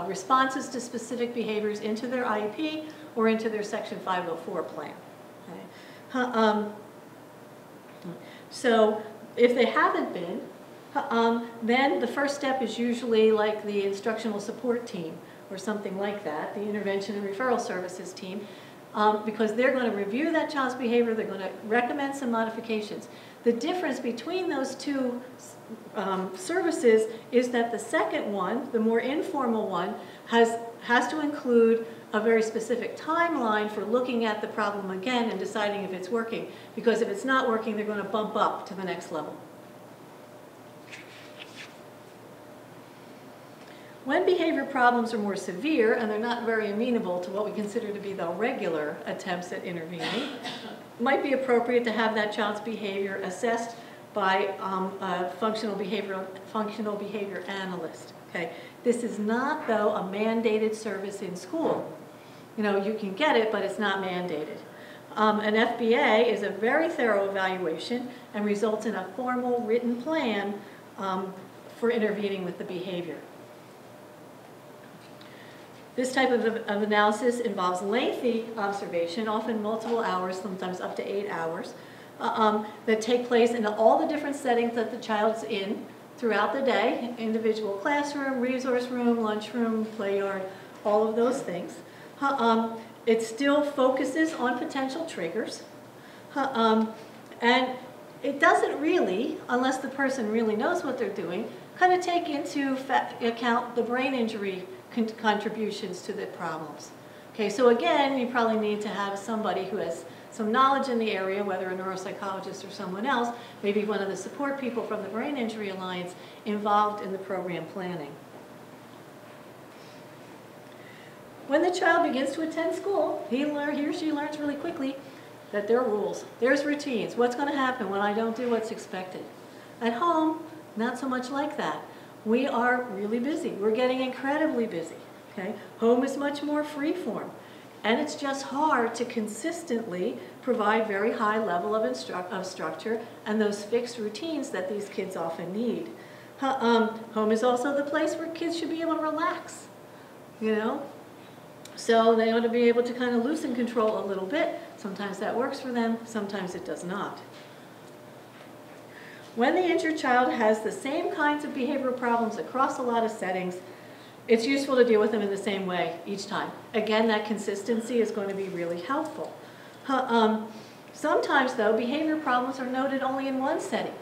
responses to specific behaviors into their IEP or into their Section 504 plan. Okay? So if they haven't been, then the first step is usually like the instructional support team or something like that, the intervention and referral services team, because they're going to review that child's behavior, they're going to recommend some modifications. The difference between those two services is that the second one, the more informal one, has to include a very specific timeline for looking at the problem again and deciding if it's working, because if it's not working, they're going to bump up to the next level. When behavior problems are more severe and they're not very amenable to what we consider to be the regular attempts at intervening, it might be appropriate to have that child's behavior assessed by a functional behavior analyst. Okay? This is not, though, a mandated service in school. You know, you can get it, but it's not mandated. An FBA is a very thorough evaluation and results in a formal written plan for intervening with the behavior. This type of analysis involves lengthy observation, often multiple hours, sometimes up to 8 hours, that take place in all the different settings that the child's in throughout the day: individual classroom, resource room, lunchroom, play yard, all of those things. It still focuses on potential triggers, and it doesn't really, unless the person really knows what they're doing, kind of take into account the brain injury contributions to the problems. Okay, so again, you probably need to have somebody who has some knowledge in the area, whether a neuropsychologist or someone else, maybe one of the support people from the Brain Injury Alliance, involved in the program planning. When the child begins to attend school, he or she learns really quickly that there are rules, there's routines, what's going to happen when I don't do what's expected. At home, not so much like that. We are really busy. We're getting incredibly busy. Okay? Home is much more free-form. And it's just hard to consistently provide very high level of structure and those fixed routines that these kids often need. Home is also the place where kids should be able to relax, you know? So they ought to be able to kind of loosen control a little bit. Sometimes that works for them, sometimes it does not. When the injured child has the same kinds of behavioral problems across a lot of settings, it's useful to deal with them in the same way each time. Again, that consistency is going to be really helpful. Sometimes, though, behavior problems are noted only in one setting.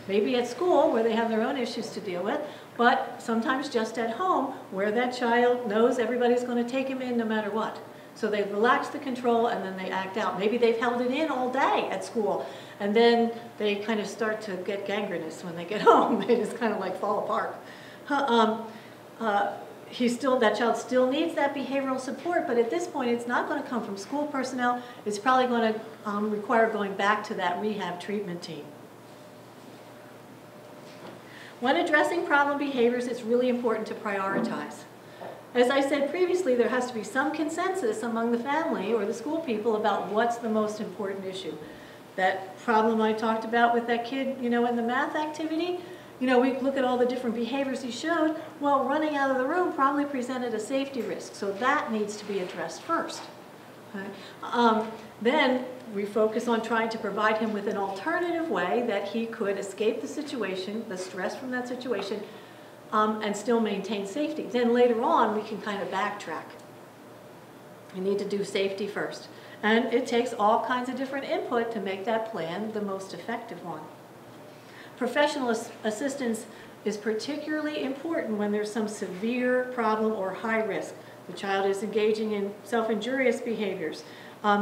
Maybe at school, where they have their own issues to deal with, but sometimes just at home, where that child knows everybody's going to take him in no matter what. So they relax the control and then they act out. Maybe they've held it in all day at school, and then they kind of start to get gangrenous when they get home. They just kind of like fall apart. That child still needs that behavioral support, but at this point it's not going to come from school personnel. It's probably going to require going back to that rehab treatment team. When addressing problem behaviors, it's really important to prioritize. As I said previously, there has to be some consensus among the family or the school people about what's the most important issue. That problem I talked about with that kid, in the math activity, we look at all the different behaviors he showed. Well, running out of the room probably presented a safety risk, so that needs to be addressed first. Okay? Then we focus on trying to provide him with an alternative way that he could escape the situation, the stress from that situation, and still maintain safety. Then later on, we can kind of backtrack. We need to do safety first. And it takes all kinds of different input to make that plan the most effective one. Professional assistance is particularly important when there's some severe problem or high risk. The child is engaging in self-injurious behaviors.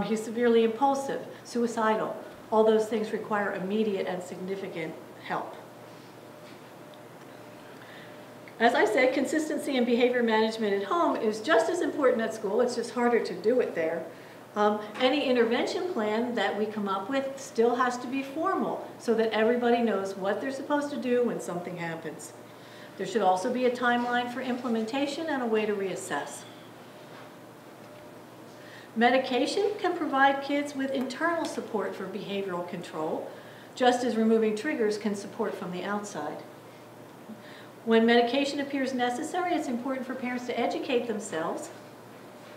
He's severely impulsive, suicidal. All those things require immediate and significant help. As I said, consistency in behavior management at home is just as important at school. It's just harder to do it there. Any intervention plan that we come up with still has to be formal so that everybody knows what they're supposed to do when something happens. There should also be a timeline for implementation and a way to reassess. Medication can provide kids with internal support for behavioral control, just as removing triggers can support from the outside. When medication appears necessary, it's important for parents to educate themselves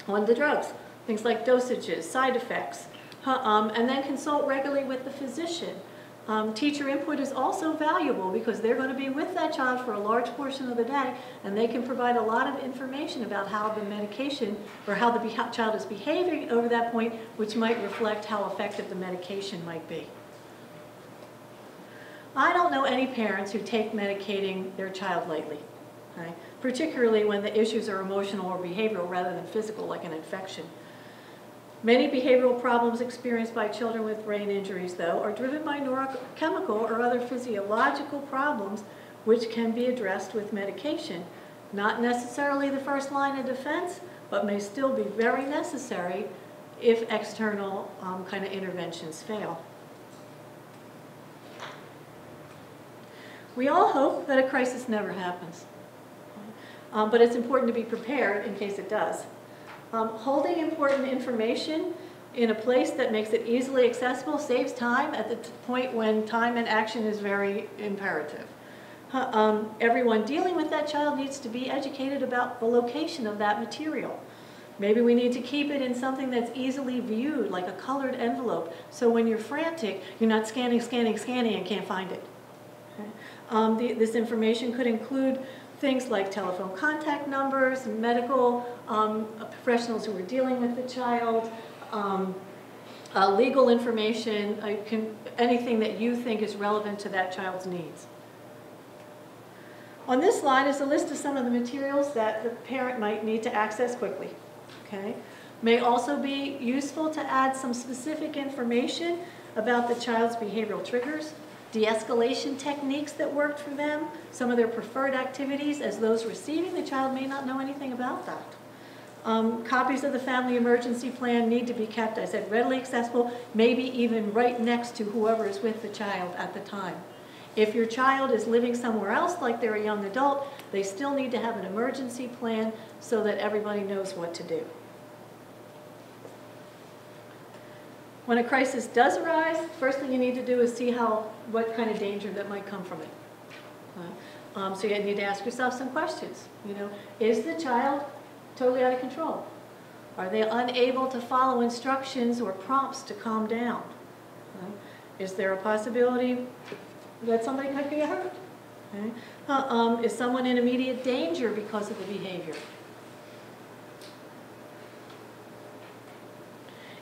on the drugs, things like dosages, side effects, and then consult regularly with the physician. Teacher input is also valuable because they're going to be with that child for a large portion of the day, and they can provide a lot of information about how the medication or how the child is behaving over that point, which might reflect how effective the medication might be. I don't know any parents who take medicating their child lightly, okay? Particularly when the issues are emotional or behavioral rather than physical, like an infection. Many behavioral problems experienced by children with brain injuries, though, are driven by neurochemical or other physiological problems which can be addressed with medication. Not necessarily the first line of defense, but may still be very necessary if external kind of interventions fail. We all hope that a crisis never happens, but it's important to be prepared in case it does. Holding important information in a place that makes it easily accessible saves time at the point when time and action is very imperative. Everyone dealing with that child needs to be educated about the location of that material. Maybe we need to keep it in something that's easily viewed, like a colored envelope, so when you're frantic, you're not scanning and can't find it. Okay? This information could include things like telephone contact numbers, medical professionals who are dealing with the child, legal information, anything that you think is relevant to that child's needs. On this slide is a list of some of the materials that the parent might need to access quickly. Okay? May also be useful to add some specific information about the child's behavioral triggers, de-escalation techniques that worked for them, some of their preferred activities, as those receiving the child may not know anything about that. Copies of the family emergency plan need to be kept, I said, readily accessible, maybe even right next to whoever is with the child at the time. If your child is living somewhere else, like they're a young adult, they still need to have an emergency plan so that everybody knows what to do. When a crisis does arise, first thing you need to do is see what kind of danger that might come from it. So you need to ask yourself some questions. Is the child totally out of control? Are they unable to follow instructions or prompts to calm down? Is there a possibility that somebody could get hurt? Okay. Is someone in immediate danger because of the behavior?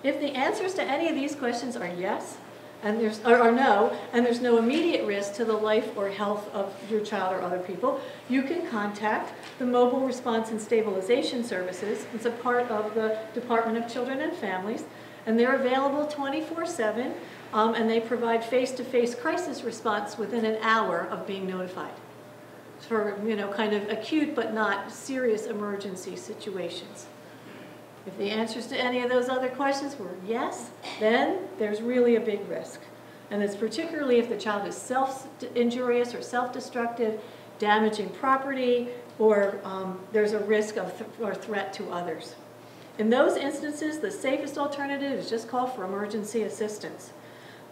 If the answers to any of these questions are yes, and or no, and there's no immediate risk to the life or health of your child or other people, you can contact the Mobile Response and Stabilization Services. It's a part of the Department of Children and Families, and they're available 24/7, and they provide face-to-face crisis response within an hour of being notified for, kind of acute but not serious emergency situations. If the answers to any of those other questions were yes, then there's really a big risk. And it's particularly if the child is self-injurious or self-destructive, damaging property, or there's a risk of or threat to others. In those instances, the safest alternative is just call for emergency assistance.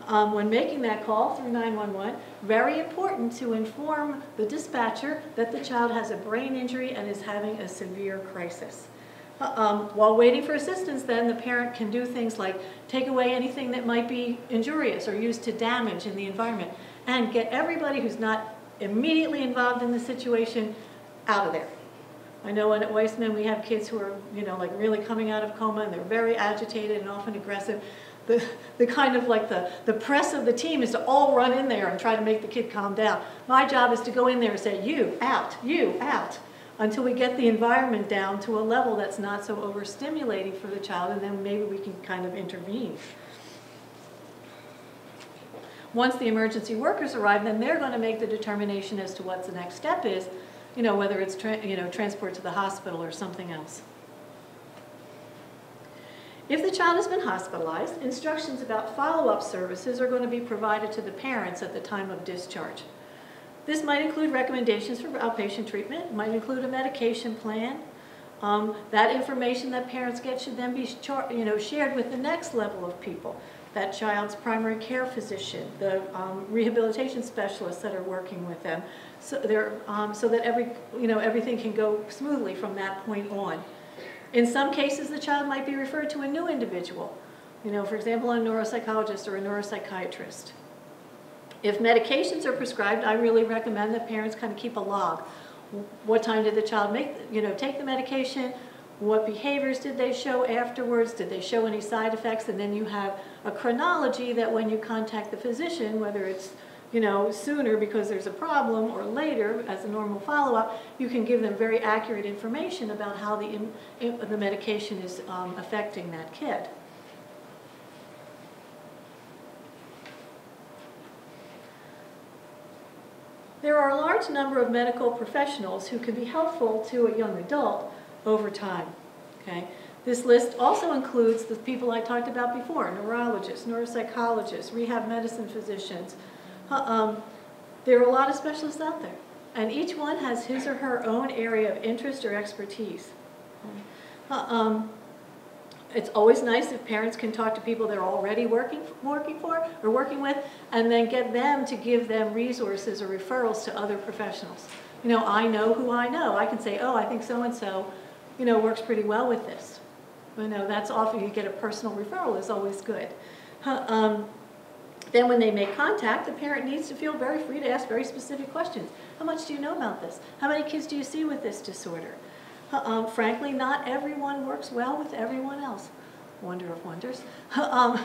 When making that call through 911, very important to inform the dispatcher that the child has a brain injury and is having a severe crisis. While waiting for assistance, then, the parent can do things like take away anything that might be injurious or used to damage in the environment, and get everybody who's not immediately involved in the situation out of there. I know at Weissman we have kids who are, like really coming out of coma, and they're very agitated and often aggressive. The kind of like the press of the team is to all run in there and try to make the kid calm down. My job is to go in there and say, you out, until we get the environment down to a level that's not so overstimulating for the child, and then maybe we can kind of intervene. Once the emergency workers arrive, then they're going to make the determination as to what the next step is, whether it's transport to the hospital or something else. If the child has been hospitalized, instructions about follow-up services are going to be provided to the parents at the time of discharge. This might include recommendations for outpatient treatment, might include a medication plan. That information that parents get should then be shared with the next level of people, that child's primary care physician, the rehabilitation specialists that are working with them, so that everything can go smoothly from that point on. In some cases, the child might be referred to a new individual, for example, a neuropsychologist or a neuropsychiatrist. If medications are prescribed, I really recommend that parents kind of keep a log. What time did the child take the medication? What behaviors did they show afterwards? Did they show any side effects? And then you have a chronology that when you contact the physician, whether it's sooner because there's a problem or later as a normal follow-up, you can give them very accurate information about how the medication is affecting that kid. There are a large number of medical professionals who can be helpful to a young adult over time. Okay? This list also includes the people I talked about before, neurologists, neuropsychologists, rehab medicine physicians. There are a lot of specialists out there, and each one has his or her own area of interest or expertise. It's always nice if parents can talk to people they're already working with, and then get them to give them resources or referrals to other professionals. I know who I know. I can say, oh, I think so-and-so, works pretty well with this. That's often you get a personal referral is always good. Then when they make contact, the parent needs to feel very free to ask very specific questions. How much do you know about this? How many kids do you see with this disorder? Frankly, not everyone works well with everyone else. Wonder of wonders.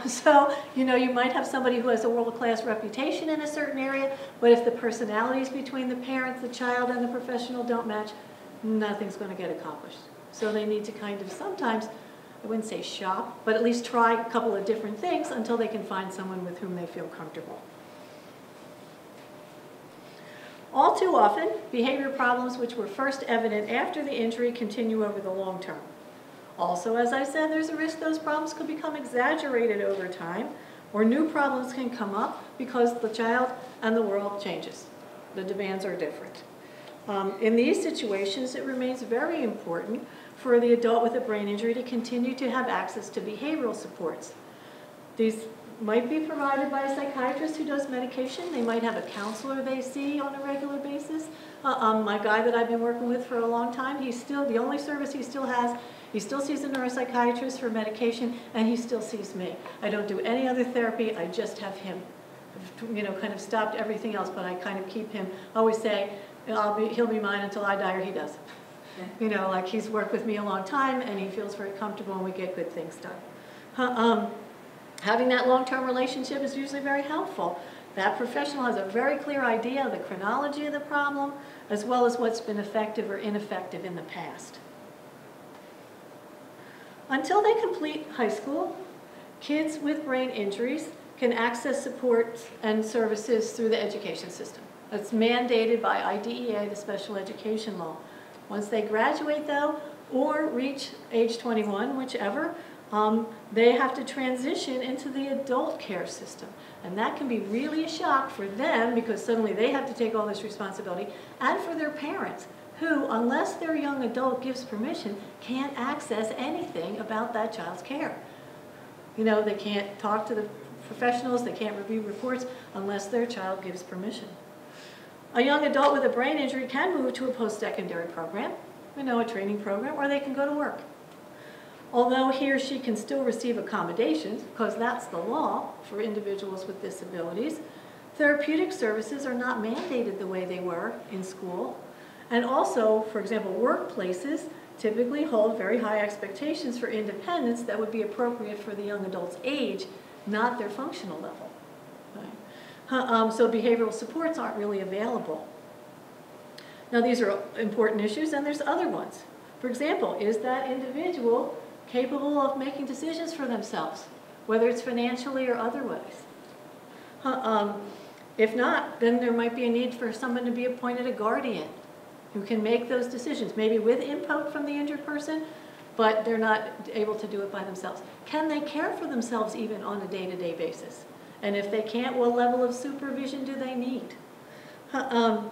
So, you might have somebody who has a world-class reputation in a certain area, but if the personalities between the parent, the child, and the professional don't match, nothing's going to get accomplished. So they need to kind of sometimes, I wouldn't say shop, but at least try a couple of different things until they can find someone with whom they feel comfortable. All too often, behavior problems which were first evident after the injury continue over the long term. Also, as I said, there's a risk those problems could become exaggerated over time, or new problems can come up because the child and the world changes. The demands are different. In these situations, it remains very important for the adult with a brain injury to continue to have access to behavioral supports. These might be provided by a psychiatrist who does medication. They might have a counselor they see on a regular basis. My guy that I've been working with for a long time, the only service he still has, he still sees a neuropsychiatrist for medication, and he still sees me. I don't do any other therapy, I just have him. Kind of stopped everything else, but I kind of keep him. I always say, he'll be mine until I die or he does. Like he's worked with me a long time, and he feels very comfortable, and we get good things done. Having that long-term relationship is usually very helpful. That professional has a very clear idea of the chronology of the problem, as well as what's been effective or ineffective in the past. Until they complete high school, kids with brain injuries can access support and services through the education system. That's mandated by IDEA, the special education law. Once they graduate, though, or reach age 21, whichever, they have to transition into the adult care system. And that can be really a shock for them because suddenly they have to take all this responsibility, and for their parents, who, unless their young adult gives permission, can't access anything about that child's care. You know, they can't talk to the professionals, they can't review reports unless their child gives permission. A young adult with a brain injury can move to a post-secondary program, you know, a training program, or they can go to work. Although he or she can still receive accommodations, because that's the law for individuals with disabilities, therapeutic services are not mandated the way they were in school. And also, for example, workplaces typically hold very high expectations for independence that would be appropriate for the young adult's age, not their functional level. Right? So behavioral supports aren't really available. Now, these are important issues, and there's other ones. For example, is that individual capable of making decisions for themselves, whether it's financially or otherwise? If not, then there might be a need for someone to be appointed a guardian who can make those decisions, maybe with input from the injured person, but they're not able to do it by themselves. Can they care for themselves even on a day-to-day basis? And if they can't, what level of supervision do they need? How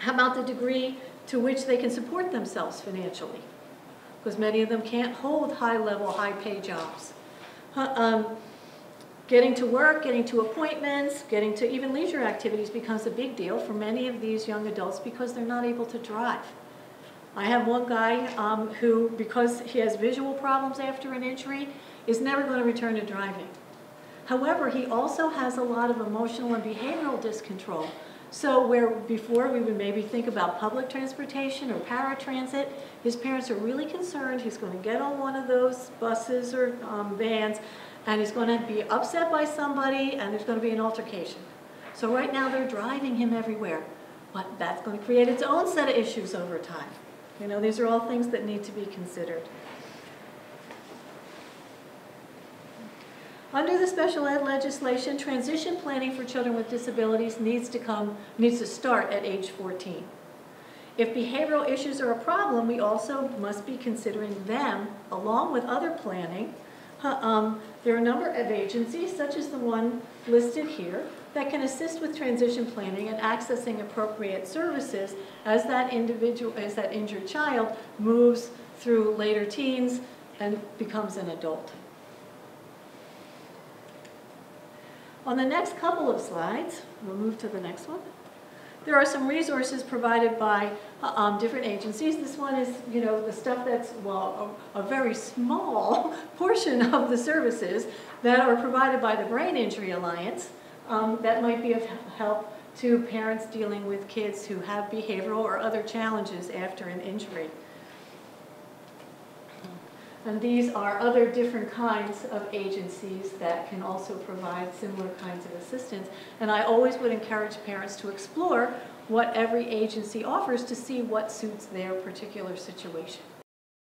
about the degree to which they can support themselves financially? Because many of them can't hold high-level, high-pay jobs. Getting to work, getting to appointments, getting to even leisure activities becomes a big deal for many of these young adults because they're not able to drive. I have one guy who, because he has visual problems after an injury, is never going to return to driving. However, he also has a lot of emotional and behavioral discontrol. So where before we would maybe think about public transportation or paratransit, his parents are really concerned he's going to get on one of those buses or vans, and he's going to be upset by somebody, and there's going to be an altercation. So right now they're driving him everywhere, but that's going to create its own set of issues over time. You know, these are all things that need to be considered. Under the special ed legislation, transition planning for children with disabilities needs to start at age 14. If behavioral issues are a problem, we also must be considering them along with other planning. There are a number of agencies, such as the one listed here, that can assist with transition planning and accessing appropriate services as that injured child moves through later teens and becomes an adult. On the next couple of slides, we'll move to the next one. There are some resources provided by different agencies. This one is, you know, the stuff that's, well, a very small portion of the services that are provided by the Brain Injury Alliance that might be of help to parents dealing with kids who have behavioral or other challenges after an injury. And these are other different kinds of agencies that can also provide similar kinds of assistance. And I always would encourage parents to explore what every agency offers to see what suits their particular situation.